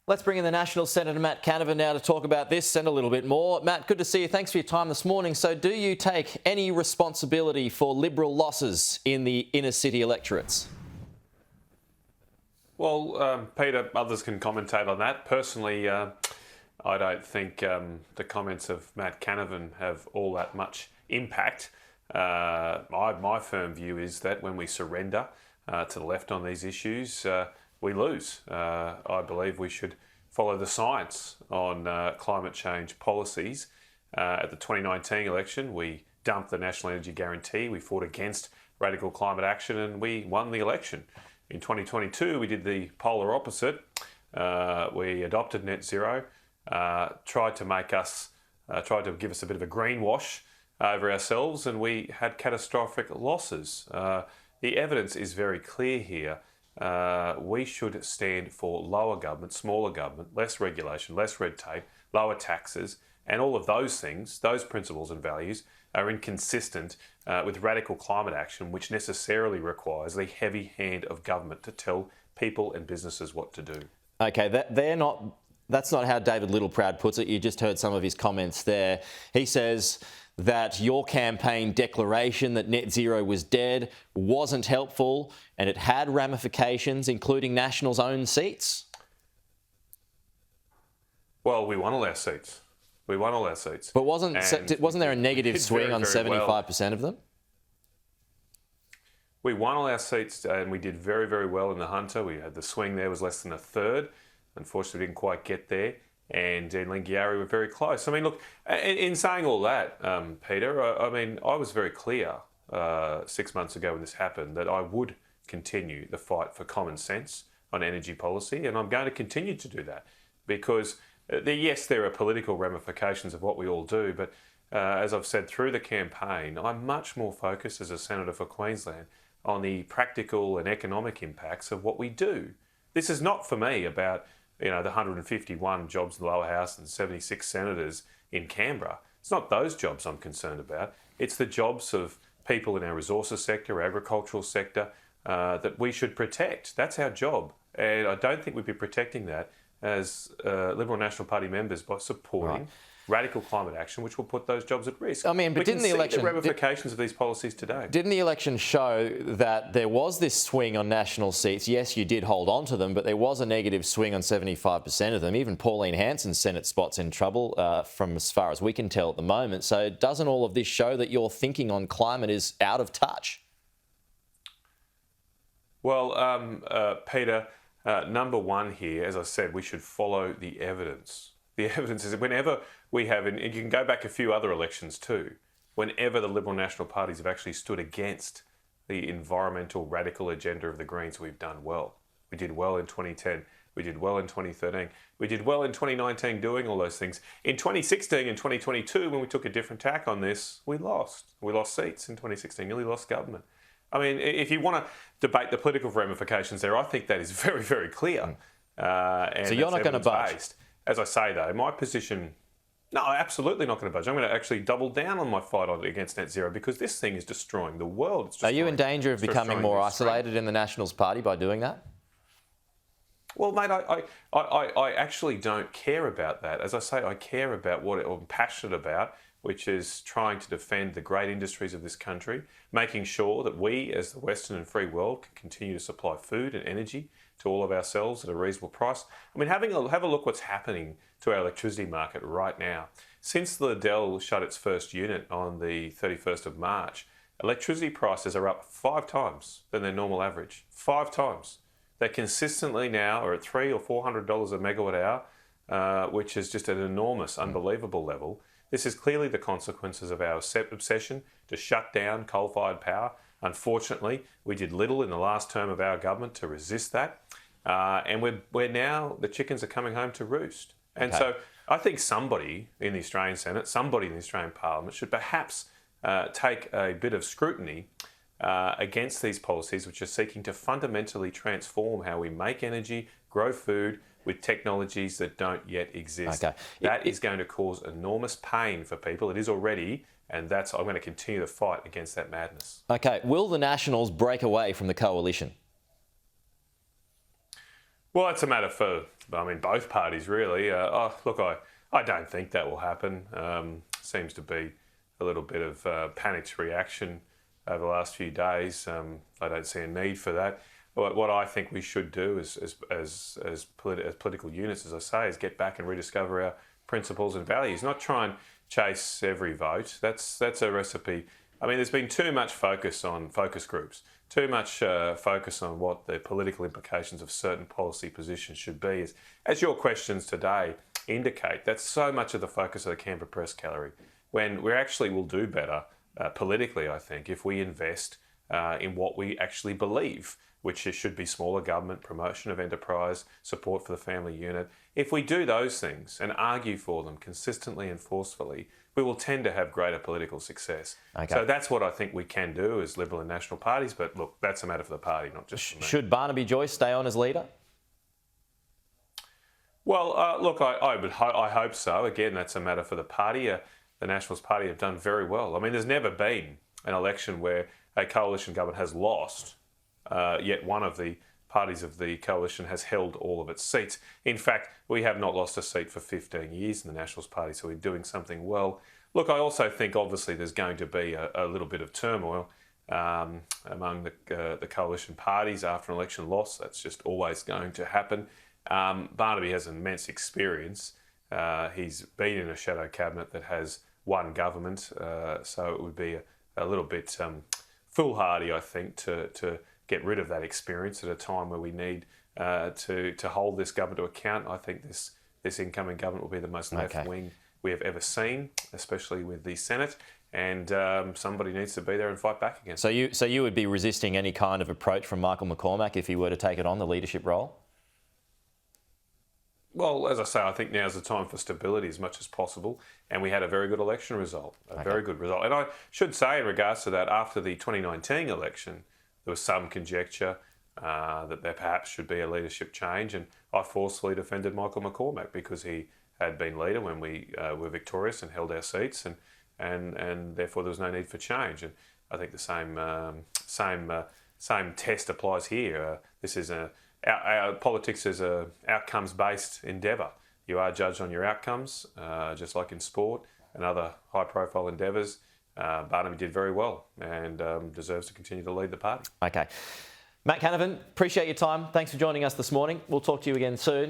Let's bring in the National Senator Matt Canavan now to talk about this and a little bit more. Matt, good to see you. Thanks for your time this morning. So do you take any responsibility for Liberal losses in the inner city electorates? Well, Peter, others can commentate on that. Personally, I don't think the comments of Matt Canavan have all that much impact. My firm view is that when we surrender to the left on these issues, we lose. I believe we should follow the science on climate change policies. At the 2019 election, we dumped the National Energy Guarantee, we fought against radical climate action, and we won the election. In 2022, we did the polar opposite. We adopted net zero, tried to give us a bit of a greenwash over ourselves, and we had catastrophic losses. The evidence is very clear here. We should stand for lower government, smaller government, less regulation, less red tape, lower taxes, and all of those things, those principles and values are inconsistent with radical climate action, which necessarily requires the heavy hand of government to tell people and businesses what to do. Okay, that's not how David Littleproud puts it. You just heard some of his comments there. He says that your campaign declaration that net zero was dead wasn't helpful and it had ramifications, including National's own seats. Well, we won all our seats. But wasn't there a negative swing on 75% of them? We won all our seats and we did very, very well in the Hunter. We had the swing there was less than a third. Unfortunately, we didn't quite get there. And in Lingiari, we're very close. I mean, look, in saying all that, Peter, I was very clear 6 months ago when this happened that I would continue the fight for common sense on energy policy, and I'm going to continue to do that because, yes, there are political ramifications of what we all do, but as I've said through the campaign, I'm much more focused as a Senator for Queensland on the practical and economic impacts of what we do. This is not for me about the 151 jobs in the lower house and 76 senators in Canberra. It's not those jobs I'm concerned about. It's the jobs of people in our resources sector, agricultural sector, that we should protect. That's our job. And I don't think we'd be protecting that as Liberal National Party members by supporting radical climate action, which will put those jobs at risk. I mean, but didn't the election... the ramifications of these policies today. Didn't the election show that there was this swing on national seats? Yes, you did hold on to them, but there was a negative swing on 75% of them. Even Pauline Hanson's Senate spot's in trouble from as far as we can tell at the moment. So doesn't all of this show that your thinking on climate is out of touch? Well, Peter, number one here, as I said, we should follow the evidence. The evidence is that whenever we have, and you can go back a few other elections too, whenever the Liberal National Parties have actually stood against the environmental radical agenda of the Greens, we've done well. We did well in 2010. We did well in 2013. We did well in 2019 doing all those things. In 2016 and 2022, when we took a different tack on this, we lost. We lost seats in 2016, nearly lost government. I mean, if you want to debate the political ramifications there, I think that is very, very clear. And so you're not going to budge? As I say, though, my position, no, absolutely not going to budge. I'm going to actually double down on my fight against net zero because this thing is destroying the world. Are you in danger of becoming more isolated in the Nationals Party by doing that? Well, mate, I actually don't care about that. As I say, I care about what I'm passionate about, which is trying to defend the great industries of this country, making sure that we, as the Western and free world, can continue to supply food and energy to all of ourselves at a reasonable price. I mean, have a look what's happening to our electricity market right now. Since the Liddell shut its first unit on the 31st of March, electricity prices are up 5 times than their normal average. 5 times. They consistently now are at $300 or $400 a megawatt hour, which is just an enormous, unbelievable level. This is clearly the consequences of our obsession to shut down coal-fired power. Unfortunately, we did little in the last term of our government to resist that. And we're now, the chickens are coming home to roost. And so I think somebody in the Australian Senate, somebody in the Australian Parliament should perhaps take a bit of scrutiny against these policies which are seeking to fundamentally transform how we make energy, grow food with technologies that don't yet exist. That is going to cause enormous pain for people. It is already, and I'm going to continue to fight against that madness. Okay, will the Nationals break away from the coalition? Well, it's a matter for, both parties, really. I don't think that will happen. Seems to be a little bit of panicked reaction over the last few days. I don't see a need for that. What I think we should do as political units, as I say, is get back and rediscover our principles and values, not try and chase every vote. That's a recipe. There's been too much focus on focus groups, too much focus on what the political implications of certain policy positions should be. As your questions today indicate, that's so much of the focus of the Canberra Press gallery, when we actually will do better politically, I think, if we invest in what we actually believe, which should be smaller government, promotion of enterprise, support for the family unit. If we do those things and argue for them consistently and forcefully, we will tend to have greater political success. Okay. So that's what I think we can do as Liberal and National parties. But look, that's a matter for the party, not just for me. Should Barnaby Joyce stay on as leader? Well, I hope so. Again, that's a matter for the party. The Nationals Party have done very well. There's never been an election where a coalition government has lost, yet one of the parties of the coalition has held all of its seats. In fact, we have not lost a seat for 15 years in the Nationals Party, so we're doing something well. Look, I also think obviously there's going to be a little bit of turmoil among the coalition parties after an election loss. That's just always going to happen. Barnaby has immense experience. He's been in a shadow cabinet that has one government, so it would be a little bit foolhardy, I think, to get rid of that experience at a time where we need to hold this government to account. I think this incoming government will be the most left wing we have ever seen, especially with the Senate. And somebody needs to be there and fight back again. So you would be resisting any kind of approach from Michael McCormack if he were to take it on, the leadership role? Well, as I say, I think now's the time for stability as much as possible. And we had a very good election result, very good result. And I should say in regards to that, after the 2019 election, there was some conjecture that there perhaps should be a leadership change. And I forcefully defended Michael McCormack because he had been leader when we were victorious and held our seats. And therefore there was no need for change. And I think the same test applies here. This is our politics is a outcomes-based endeavour. You are judged on your outcomes, just like in sport and other high-profile endeavours. Barnaby did very well and deserves to continue to lead the party. Okay. Matt Canavan, appreciate your time. Thanks for joining us this morning. We'll talk to you again soon.